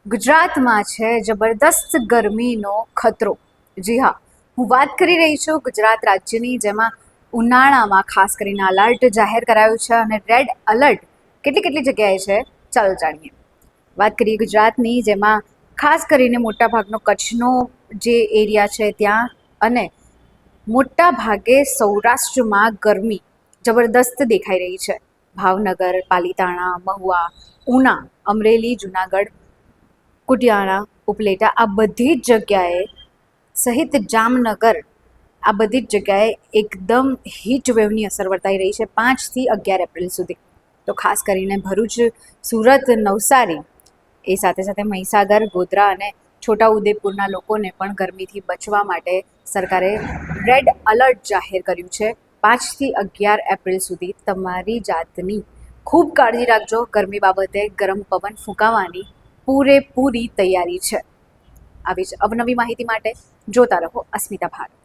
ગુજરાતમાં છે જબરદસ્ત ગરમીનો ખતરો। જી હા, હું વાત કરી રહી છું ગુજરાત રાજ્યની, જેમાં ઉનાળામાં ખાસ કરીને અલર્ટ જાહેર કરાયું છે અને રેડ અલર્ટ કેટલી જગ્યાએ છે, ચાલો જાણીએ। વાત કરીએ ગુજરાતની, જેમાં ખાસ કરીને મોટાભાગનો કચ્છનો જે એરિયા છે ત્યાં અને મોટા ભાગે સૌરાષ્ટ્રમાં ગરમી જબરદસ્ત દેખાઈ રહી છે। ભાવનગર, પાલીતાણા, મહુવા, ઉના, અમરેલી, જુનાગઢ, કુટિયાણા, ઉપલેટા આ બધી જ જગ્યાએ સહિત જામનગર આ બધી જ જગ્યાએ એકદમ હીટ વેવની અસર વર્તાઈ રહી છે 5 થી 11 એપ્રિલ સુધી। તો ખાસ કરીને ભરૂચ, સુરત, નવસારી એ સાથે મહીસાગર, ગોધરા અને છોટાઉદેપુરના લોકોને પણ ગરમીથી બચવા માટે સરકારે રેડ અલર્ટ જાહેર કર્યું છે 5 થી 11 એપ્રિલ સુધી। તમારી જાતની ખૂબ કાળજી રાખજો। ગરમી બાબતે ગરમ પવન ફૂંકાવાની પૂરેપૂરી તૈયારી છે। આવી જ અવનવી માહિતી માટે જોતા રહો અસ્મિતા ભારત।